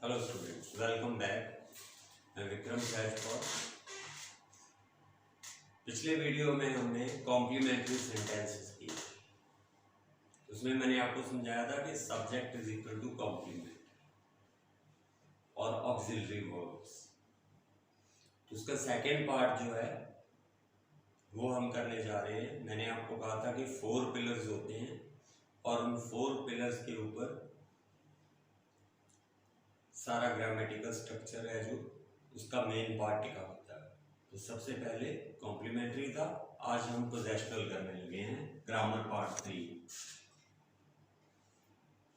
Hello students, welcome back. मैं विक्रम शहजौर। पिछले video में हमने कॉम्प्लीमेंट्री सेंटेंसेस की, उसमें मैंने आपको समझाया था कि subject is equal to complement और ऑक्सिलरी वर्ब्स। तो उसका सेकेंड पार्ट जो है वो हम करने जा रहे हैं। मैंने आपको कहा था कि 4 पिलर्स होते हैं और उन 4 पिलर्स के ऊपर सारा ग्रामेटिकल स्ट्रक्चर है जो उसका मेन पार्ट टिका होता है। तो सबसे पहले कॉम्प्लीमेंट्री था, आज हम पोजेशनल करने लगे हैं, ग्रामर पार्ट 3।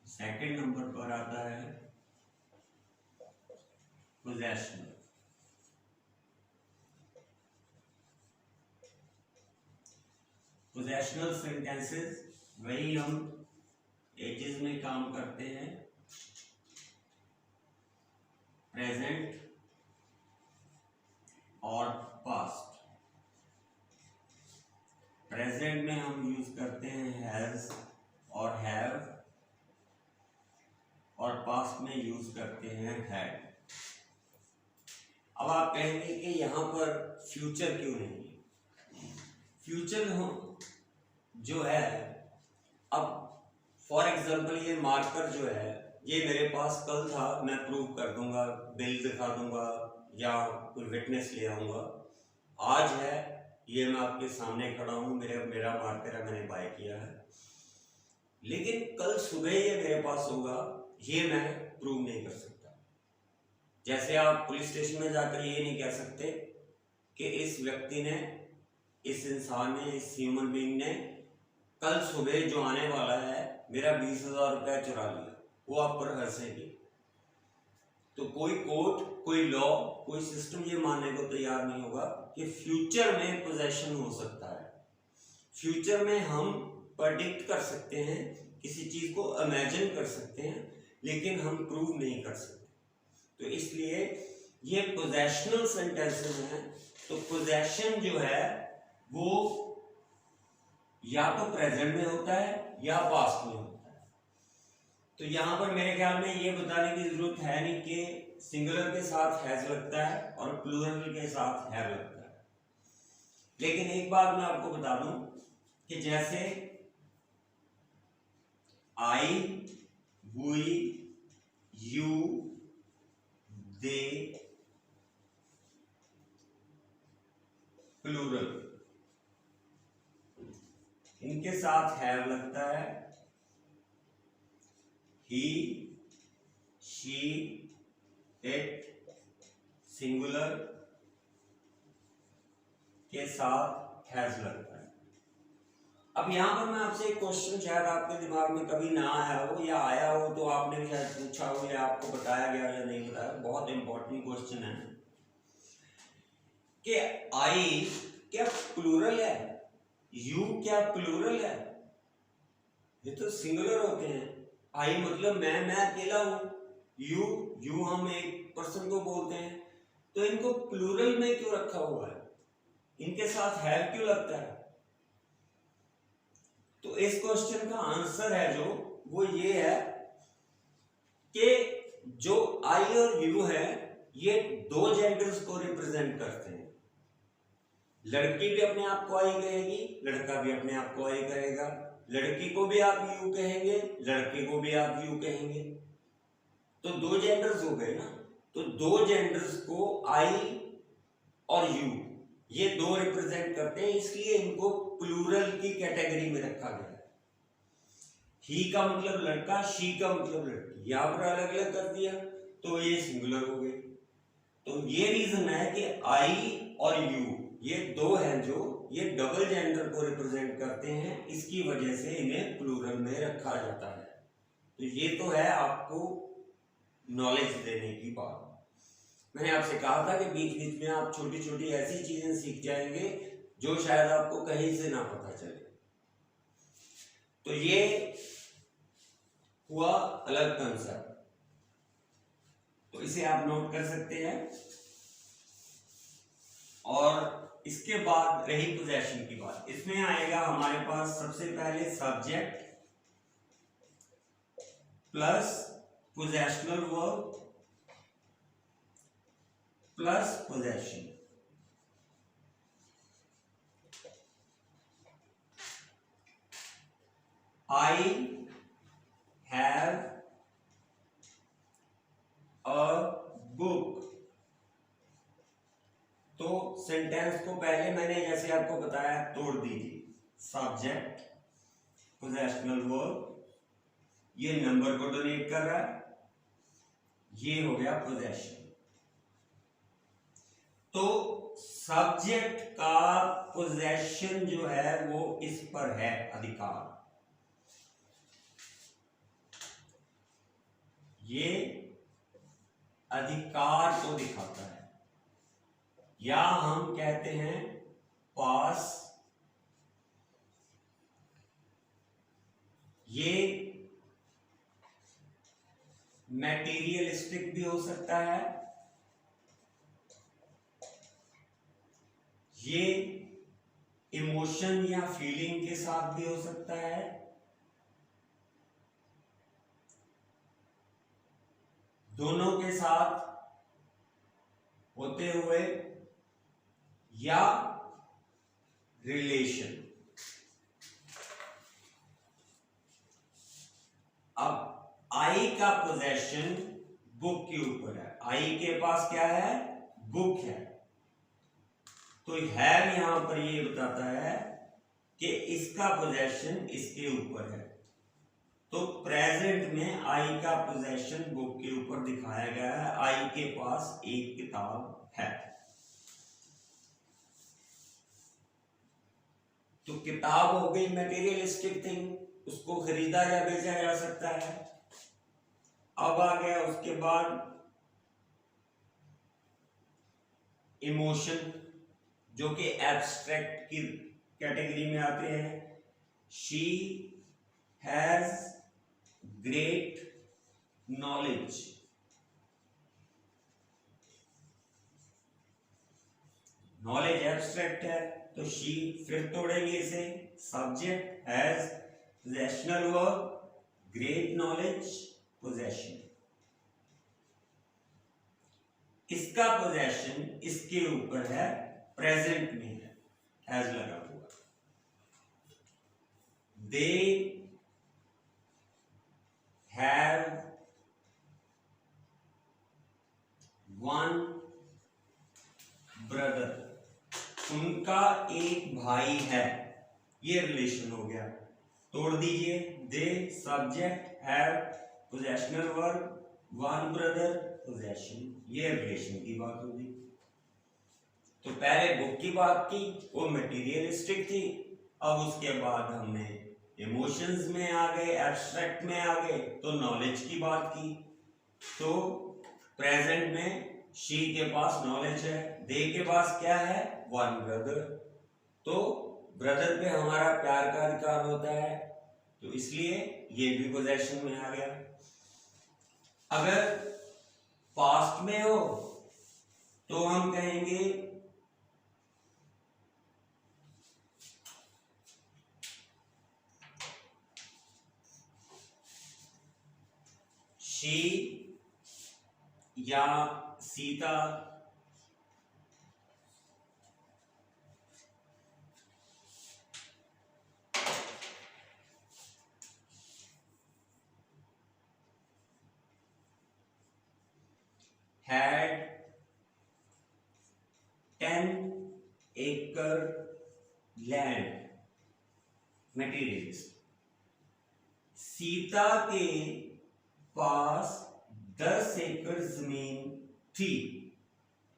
सेकंड नंबर पर आता है पोजेशनल। पोजेशनल सेंटेंसेस वही हम एजेस में काम करते हैं, प्रेजेंट और पास्ट। प्रेजेंट में हम यूज करते हैं हैज और हैव, और पास्ट में यूज करते हैं हैड। अब आप कहेंगे कि यहां पर फ्यूचर क्यों नहीं है? फ्यूचर जो है, अब फॉर एग्जांपल ये मार्कर जो है ये मेरे पास कल था, मैं प्रूव कर दूंगा, बिल दिखा दूंगा या कोई विटनेस ले आऊंगा। आज है, ये मैं आपके सामने खड़ा हूं, मेरा मार्कर है, मैंने बाय किया है, लेकिन कल सुबह ये मेरे पास होगा, ये मैं प्रूव नहीं कर सकता। जैसे आप पुलिस स्टेशन में जाकर ये नहीं कह सकते कि इस व्यक्ति ने, इस इंसान ने, इस ह्यूमन बीइंग ने कल सुबह जो आने वाला है मेरा 20,000 रुपया चुरा लिया, वो आप पर हंसेगी। तो कोई कोर्ट, कोई लॉ, कोई सिस्टम ये मानने को तैयार नहीं होगा कि फ्यूचर में पोजेशन हो सकता है। फ्यूचर में हम प्रेडिक्ट कर सकते हैं, किसी चीज को इमेजिन कर सकते हैं, लेकिन हम प्रूव नहीं कर सकते। तो इसलिए ये पोजेशनल सेंटेंसेस हैं। तो पोजेशन जो है वो या तो प्रेजेंट में होता है या पास्ट में होता है। तो यहां पर मेरे ख्याल में ये बताने की जरूरत है नहीं कि सिंगुलर के साथ हैज लगता है और प्लूरल के साथ हैव लगता है। लेकिन एक बात मैं आपको बता दूं कि जैसे आई, वी, यू, दे, प्लूरल, इनके साथ हैव लगता है। ही, शी, इट, सिंगुलर के साथ हैज लगता है। अब यहां पर मैं आपसे एक क्वेश्चन, शायद आपके दिमाग में कभी ना आया हो या आया हो तो आपने भी शायद पूछा हो या आपको बताया गया या नहीं बताया, बहुत इंपॉर्टेंट क्वेश्चन है कि आई क्या प्लूरल है, यू क्या प्लूरल है? ये तो सिंगुलर होते हैं। आई मतलब मैं अकेला हूं, यू हम एक पर्सन को बोलते हैं, तो इनको प्लूरल में क्यों रखा हुआ है? इनके साथ हैव क्यों लगता है? तो इस क्वेश्चन का आंसर है जो वो ये है कि जो आई और यू है ये 2 जेंडर्स को रिप्रेजेंट करते हैं। लड़की भी अपने आप को आई कहेगी, लड़का भी अपने आप को आई कहेगा। लड़की को भी आप यू कहेंगे, लड़के को भी आप यू कहेंगे। तो 2 जेंडर्स हो गए ना। तो 2 जेंडर्स को आई और यू ये 2 रिप्रेजेंट करते हैं, इसलिए इनको प्लूरल की कैटेगरी में रखा गया है। ही का मतलब लड़का, शी का मतलब लड़की, यहां पर अलग अलग कर दिया तो ये सिंगुलर हो गए। तो ये रीजन है कि आई और यू ये 2 हैं जो ये डबल जेंडर को रिप्रेजेंट करते हैं, इसकी वजह से इन्हें प्लूरल में रखा जाता है। तो ये तो है आपको नॉलेज देने की बात। मैंने आपसे कहा था कि बीच बीच में आप छोटी छोटी ऐसी चीजें सीख जाएंगे जो शायद आपको कहीं से ना पता चले। तो ये हुआ अलग कंसेप्ट, तो इसे आप नोट कर सकते हैं। और इसके बाद रही पोजेशन की बात, इसमें आएगा हमारे पास सबसे पहले subject plus possessional verb plus possession. I have a book। तो सेंटेंस को पहले मैंने जैसे आपको बताया तोड़ दीजिए। सब्जेक्ट, पोजेशनल वर्ब, ये नंबर को डोनेट कर रहा है, ये हो गया पोजेशन। तो सब्जेक्ट का पोजेशन जो है वो इस पर है, अधिकार। ये अधिकार को दिखाता है, या हम कहते हैं पास। ये मैटीरियलिस्टिक भी हो सकता है, ये इमोशन या फीलिंग के साथ भी हो सकता है, दोनों के साथ होते हुए, या रिलेशन। अब आई का पोजेशन बुक के ऊपर है। आई के पास क्या है? बुक है। तो हैव यहां पर ये बताता है कि इसका पोजेशन इसके ऊपर है। तो प्रेजेंट में आई का पोजेशन बुक के ऊपर दिखाया गया है। आई के पास एक किताब है। तो किताब हो गई मटेरियलिस्टिक थिंग, उसको खरीदा या बेचा जा सकता है। अब आ गया उसके बाद इमोशन, जो कि एब्स्ट्रैक्ट की कैटेगरी में आते हैं। She has great knowledge. Knowledge abstract है, तो शी फिर तोड़ेंगे इसे। Subject has, possessional verb, great knowledge, possession. इसका पोजेशन इसके ऊपर है, प्रेजेंट में है, हैज लगा हुआ। They have one brother. उनका एक भाई है। ये रिलेशन हो गया। तोड़ दीजिए। They, subject, have, possessional verb, one brother, possession. ये रिलेशन की बात होगी। तो पहले बुक की बात की, वो मटेरियलिस्टिक थी। अब उसके बाद हमने इमोशंस में आ गए, एब्स्ट्रैक्ट में आ गए, तो नॉलेज की बात की। तो प्रेजेंट में शी के पास नॉलेज है, दे के पास क्या है? One brother. तो ब्रदर पे हमारा प्यार का अधिकार होता है, तो इसलिए ये भी पोजेशन में आ गया। अगर पास्ट में हो तो हम कहेंगे शी या Sita had 10 acre land। Materials, Sita के पास 10 एकड़ जमीन थी।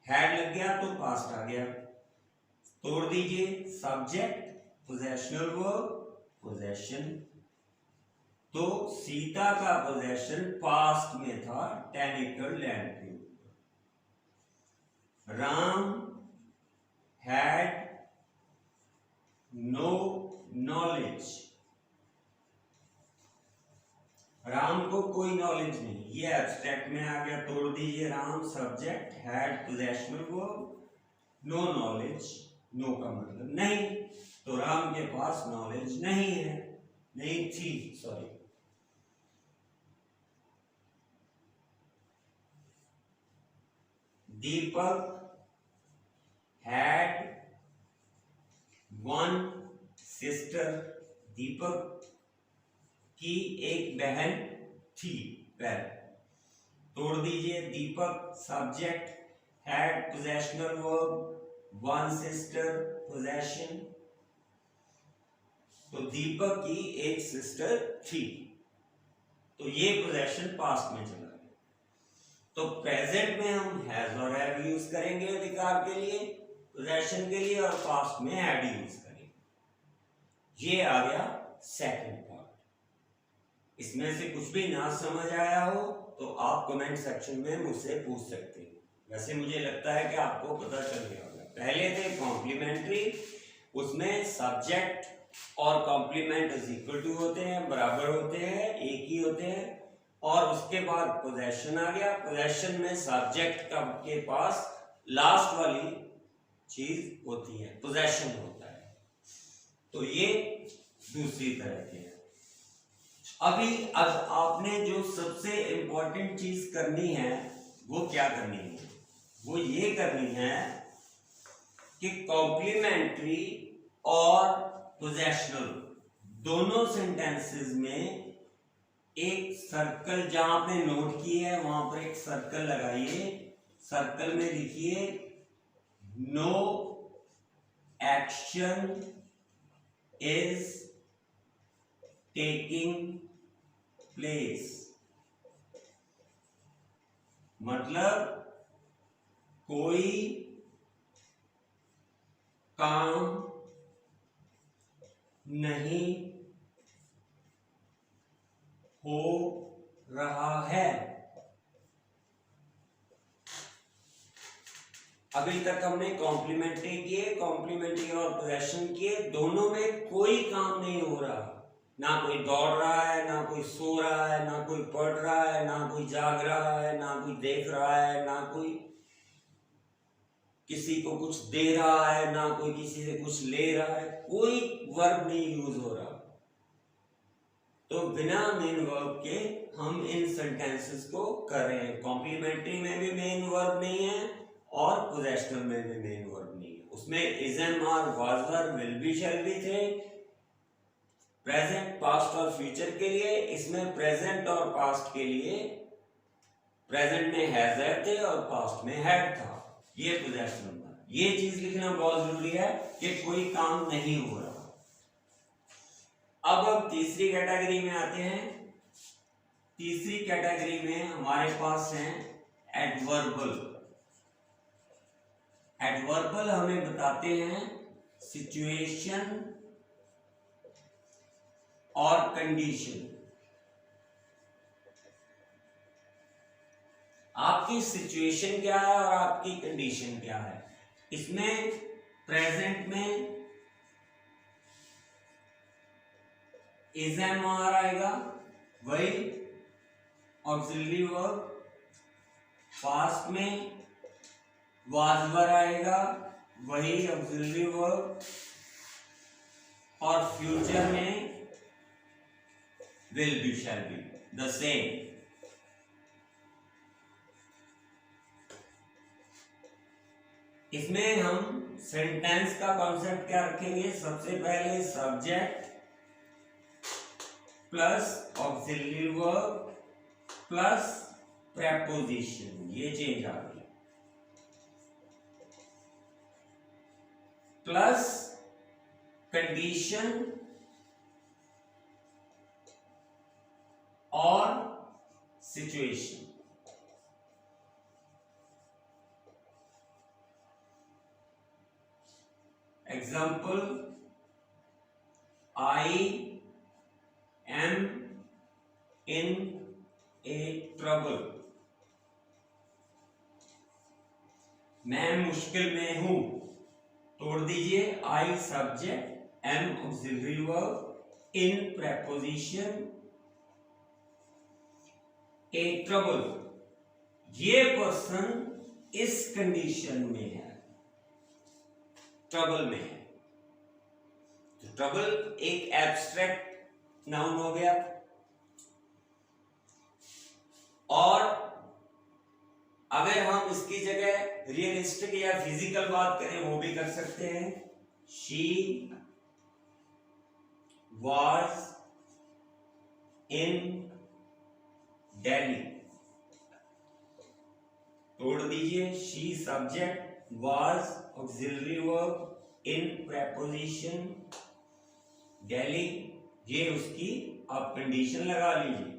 हैड लग गया तो पास्ट आ गया। तोड़ दीजिए। Subject, possessional verb, possession. तो सीता का पोजेशन पास्ट में था 10 एकड़ लैंड के ऊपर। Ram had no knowledge. Ram को कोई नॉलेज नहीं, ये एब्स्ट्रैक्ट में आ गया। तोड़ दीजिए। Ram, subject, had, possessional verb, no knowledge. No का मतलब नहीं, तो राम के पास नॉलेज नहीं है, नहीं थी, sorry. Deepak had one sister, Deepak की एक बहन थी। पहले तोड़ दीजिए, Deepak subject, had possessional verb, one sister possession, तो दीपक की एक सिस्टर थी, तो ये पोजेशन पास्ट में चला गया। तो प्रेजेंट में हम हैज और हैव यूज करेंगे अधिकार के लिए, पोजेशन के लिए, और पास्ट में हैड यूज करेंगे। ये आ गया सेकंड पार्ट। इसमें से कुछ भी ना समझ आया हो तो आप कमेंट सेक्शन में मुझसे पूछ सकते हैं। वैसे मुझे लगता है कि आपको पता चल गया होगा। पहले थे कॉम्प्लीमेंट्री, उसमें सब्जेक्ट और कॉम्प्लीमेंट इज इक्वल टू होते हैं, बराबर होते हैं, एक ही होते हैं। और उसके बाद पोजेशन आ गया। पोजेशन में सब्जेक्ट के पास लास्ट वाली चीज होती है, पोजेशन होता है। तो ये दूसरी तरह के है। अब आपने जो सबसे इंपॉर्टेंट चीज करनी है वो क्या करनी है? वो ये करनी है कि कॉम्प्लीमेंट्री और पोजेशनल दोनों सेंटेंसेस में एक सर्कल, जहां आपने नोट की है वहां पर एक सर्कल लगाइए। सर्कल में लिखिए no action is taking place, मतलब कोई काम नहीं हो रहा है। अभी तक हमने कॉम्प्लीमेंट्री किए, कॉम्प्लीमेंट्री और पोजेशन किए, दोनों में कोई काम नहीं हो रहा। ना कोई दौड़ रहा है, ना कोई सो रहा है, ना कोई पढ़ रहा है, ना कोई जाग रहा है, ना कोई देख रहा है, ना कोई किसी को कुछ दे रहा है, ना कोई किसी से कुछ ले रहा है। कोई वर्ब नहीं यूज हो रहा। तो बिना मेन वर्ब के हम इन सेंटेंसेस को कर रहे हैं। कॉम्प्लीमेंट्री में भी मेन वर्ब नहीं है और पोजेशनल में भी मेन वर्ब नहीं है। उसमें is am are was were will be shall be थे प्रेजेंट, पास्ट और फ्यूचर के लिए। इसमें प्रेजेंट और पास्ट के लिए प्रेजेंट में हैज हैड थे और पास्ट में हैड था। ये पोजेशनल था। ये चीज लिखना बहुत जरूरी है कि कोई काम नहीं हो रहा। अब हम तीसरी कैटेगरी में आते हैं। तीसरी कैटेगरी में हमारे पास है एडवर्बल। एडवर्बल हमें बताते हैं सिचुएशन और कंडीशन। आपकी सिचुएशन क्या है और आपकी कंडीशन क्या है। इसमें प्रेजेंट में इज एम आर आएगा, वही ऑक्सिलरी वर्ब। पास्ट में वाज वर आएगा, वही ऑक्सिलरी वर्ब। और फ्यूचर में will be shall be the same. इसमें हम सेंटेंस का कॉन्सेप्ट क्या रखेंगे? सबसे पहले subject plus auxiliary verb plus preposition. ये चेंज आ गई। प्लस कंडीशन और situation. Example, I am in a trouble. मैं मुश्किल में हूं। तोड़ दीजिए, I subject, am auxiliary verb, in preposition, a trouble. ये पर्सन इस कंडीशन में है, ट्रबल में है। तो ट्रबल एक एब्स्ट्रैक्ट नाउन हो गया। और अगर हम इसकी जगह रियलिस्टिक या फिजिकल बात करें वो भी कर सकते हैं। शी वॉज इन दिल्ली, तोड़ दीजिए, she subject, was auxiliary verb, in preposition, Delhi ये उसकी आप कंडीशन लगा लीजिए।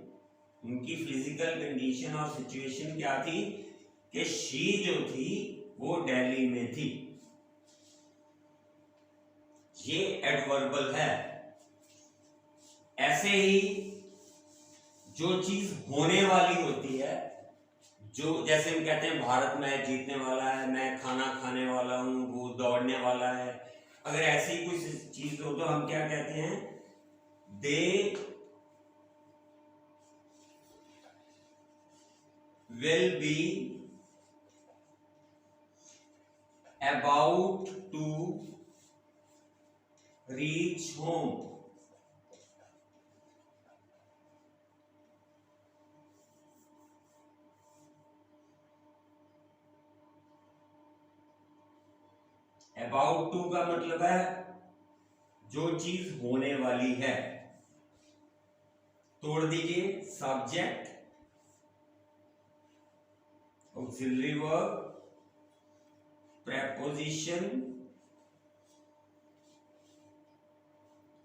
उनकी फिजिकल कंडीशन और सिचुएशन क्या थी कि शी जो थी वो दिल्ली में थी। ये एडवर्बल है। ऐसे ही जो चीज होने वाली होती है, जो जैसे हम कहते हैं भारत मैच जीतने वाला है, मैं खाना खाने वाला हूं, वो दौड़ने वाला है, अगर ऐसी कोई चीज हो तो हम क्या कहते हैं, दे will be about to reach home। about to का मतलब है जो चीज होने वाली है। तोड़ दीजिए, subject, auxiliary verb, preposition,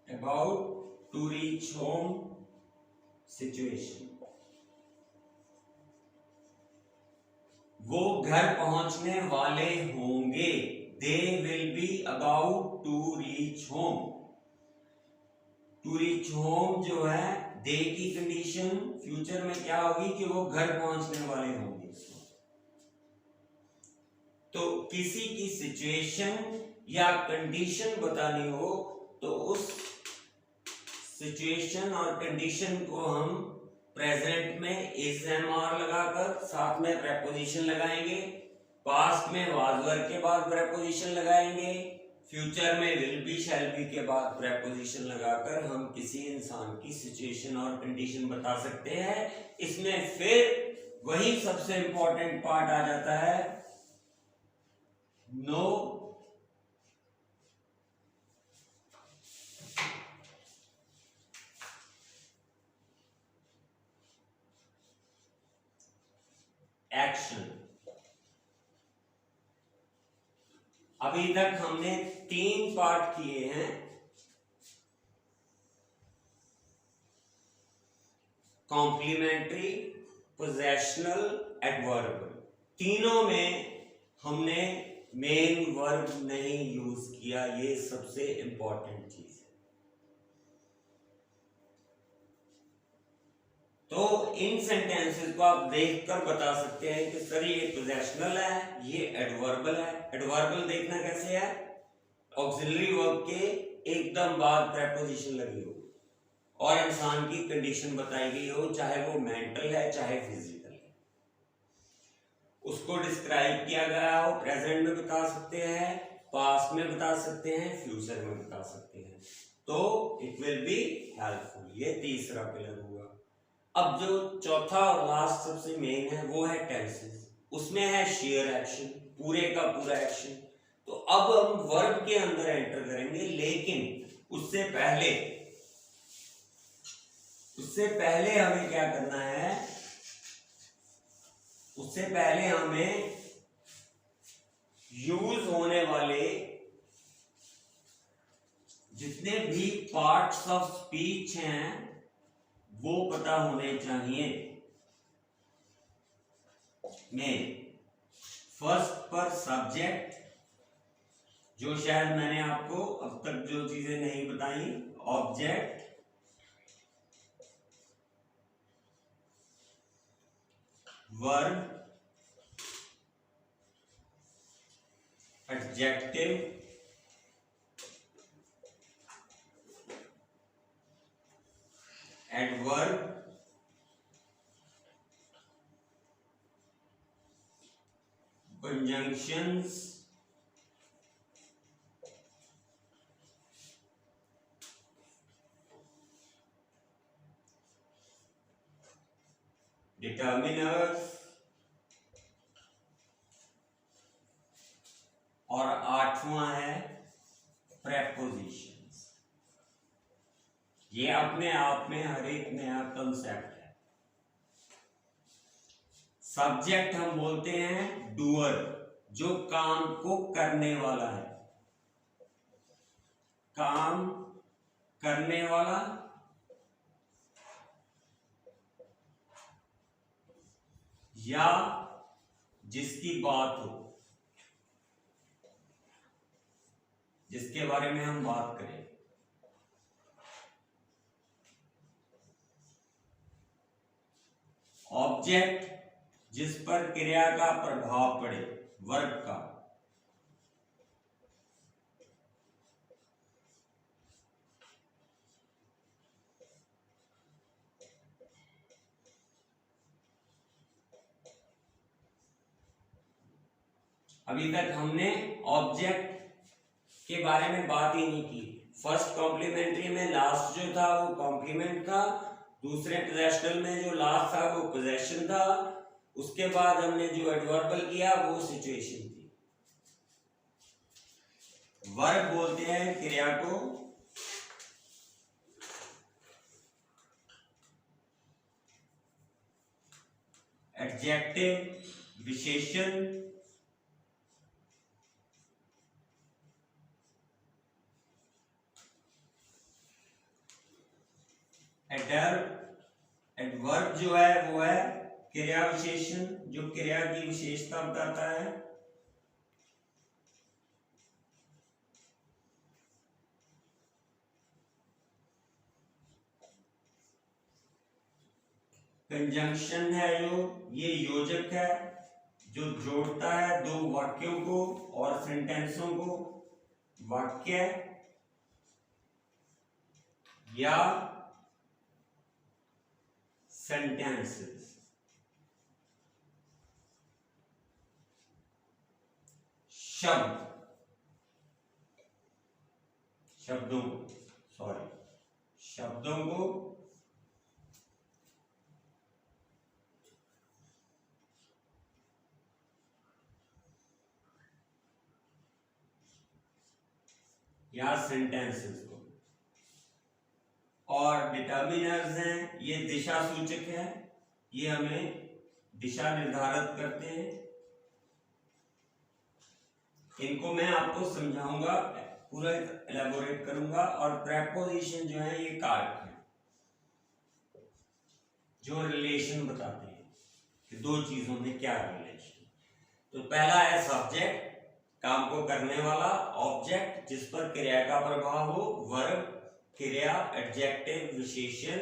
about to reach home, situation। वो घर पहुंचने वाले होंगे, they will be about to reach home। to reach home जो है दे की कंडीशन फ्यूचर में क्या होगी कि वो घर पहुंचने वाले होंगे। तो किसी की सिचुएशन या कंडीशन बतानी हो तो उस सिचुएशन और कंडीशन को हम प्रेजेंट में इज एम आर लगाकर साथ में प्रेपोजिशन लगाएंगे, पास्ट में वाज वर के बाद प्रेपोजिशन लगाएंगे, फ्यूचर में विल बी शैल बी के बाद प्रेपोजिशन लगाकर हम किसी इंसान की सिचुएशन और कंडीशन बता सकते हैं। इसमें फिर वही सबसे इंपॉर्टेंट पार्ट आ जाता है, नो एक्शन। अभी तक हमने 3 पार्ट किए हैं, कॉम्प्लीमेंट्री, पोजेशनल, एडवर्बल। तीनों में हमने मेन वर्ब नहीं यूज किया, ये सबसे इंपॉर्टेंट चीज है। तो इन सेंटेंसेस को आप देखकर बता सकते हैं कि सर ये पोजेशनल है, ये एडवर्बल है। एडवर्बल देखना कैसे है, ऑक्सिलरी वर्ब के एकदम बाद प्रेपोजिशन लगी हो और इंसान की कंडीशन बताई गई हो, चाहे वो मेंटल है चाहे फिजिकल है, उसको डिस्क्राइब किया गया हो, प्रेजेंट में बता सकते हैं, पास्ट में बता सकते हैं, फ्यूचर में बता सकते हैं, तो इट विल बी हेल्पफुल। ये तीसरा पिलर हुआ। अब जो चौथा और लास्ट सबसे मेन है वो है टेंसेस। उसमें है शेयर एक्शन, पूरे का पूरा एक्शन। तो अब हम वर्ब के अंदर एंटर करेंगे, लेकिन उससे पहले हमें क्या करना है, उससे पहले हमें यूज होने वाले जितने भी पार्ट्स ऑफ स्पीच हैं वो पता होने चाहिए। में फर्स्ट पर सब्जेक्ट, जो शायद मैंने आपको अब तक जो चीजें नहीं बताई, object, verb, adjective, adverb, conjunctions, determiners, 8वां है प्रेपोजिशंस। ये अपने आप में हर एक नया कंसेप्ट है। सब्जेक्ट हम बोलते हैं डूअर, जो काम को करने वाला है, काम करने वाला, या जिसकी बात हो, जिसके बारे में हम बात करें। ऑब्जेक्ट जिस पर क्रिया का प्रभाव पड़े, वर्ब का। अभी तक हमने ऑब्जेक्ट के बारे में बात ही नहीं की। फर्स्ट कॉम्प्लीमेंट्री में लास्ट जो था वो कॉम्प्लीमेंट था, दूसरे पोजेशनल में जो लास्ट था वो पोजेशन था, उसके बाद हमने जो एडवर्बल किया वो सिचुएशन थी। वर्ब बोलते हैं क्रिया को, एडजेक्टिव विशेषण, एडवर्ब जो है वो है क्रिया विशेषण, जो क्रिया की विशेषता बताता है। कंजंक्शन है जो, ये योजक है जो जोड़ता है दो वाक्यों को और सेंटेंसों को। वाक्य या सेंटेंसेस। शब्द, शब्दों को या सेंटेंसेस को। और डिटर्मिनर्स हैं, ये दिशा सूचक है, ये हमें दिशा निर्धारित करते हैं। इनको मैं आपको समझाऊंगा, पूरा एलैबोरेट करूंगा। और प्रेपोजिशन जो है ये कारक है जो रिलेशन बताते हैं कि दो चीजों में क्या रिलेशन। तो पहला है सब्जेक्ट, काम को करने वाला, ऑब्जेक्ट जिस पर क्रिया का प्रभाव हो, वर्ब क्रिया, एडजेक्टिव विशेषण,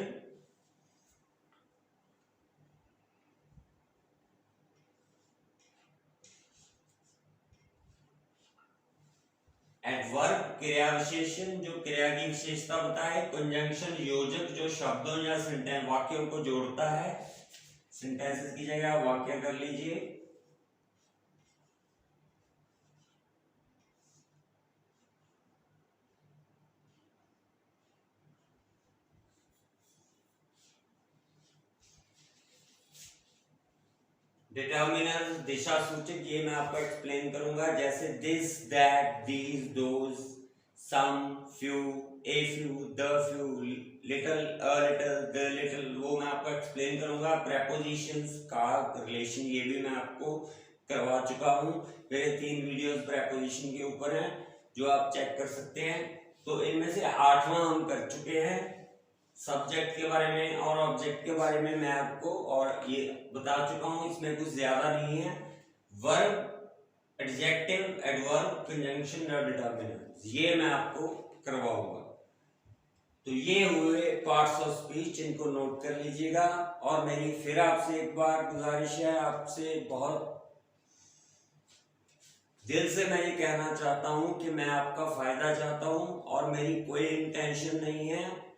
एडवर्ब क्रिया विशेषण जो क्रिया की विशेषता बताए, कंजंक्शन योजक जो शब्दों या सेंटेंस वाक्यों को जोड़ता है। सेंटेंसेस की जगह वाक्य कर लीजिए। डिटर्मिनर दिशा सूचक, ये मैं आपको एक्सप्लेन करूंगा, जैसे this, that, these, those, some, few, a few, the few, little, a little, the little, वो मैं आपको एक्सप्लेन करूंगा। प्रेपोजिशंस का रिलेशन ये भी मैं आपको करवा चुका हूँ, मेरे 3 वीडियोस प्रेपोजिशन के ऊपर हैं जो आप चेक कर सकते हैं। तो इनमें से 8वां हम कर चुके हैं, सब्जेक्ट के बारे में और ऑब्जेक्ट के बारे में मैं आपको और ये बता चुका हूं, इसमें कुछ ज्यादा नहीं है। वर्ब, एडजेक्टिव, एडवर्ब, कंजंक्शन और डिटर्मिनर, ये मैं आपको करवाऊंगा। तो ये हुए पार्ट्स ऑफ स्पीच, इनको नोट कर लीजिएगा। और मेरी फिर आपसे एक बार गुजारिश है, आपसे बहुत दिल से मैं ये कहना चाहता हूं कि मैं आपका फायदा चाहता हूं और मेरी कोई इंटेंशन नहीं है।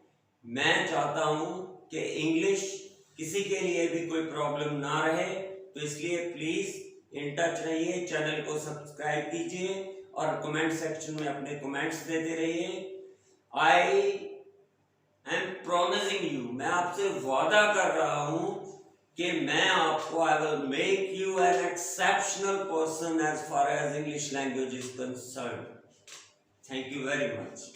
मैं चाहता हूं कि इंग्लिश किसी के लिए भी कोई प्रॉब्लम ना रहे, तो इसलिए प्लीज इन टच रहिए, चैनल को सब्सक्राइब कीजिए और कमेंट सेक्शन में अपने कमेंट्स देते रहिए। आई एम प्रॉमिसिंग यू, मैं आपसे वादा कर रहा हूं कि मैं आपको I will make you an exceptional person as far as English language is concern. Thank you very much.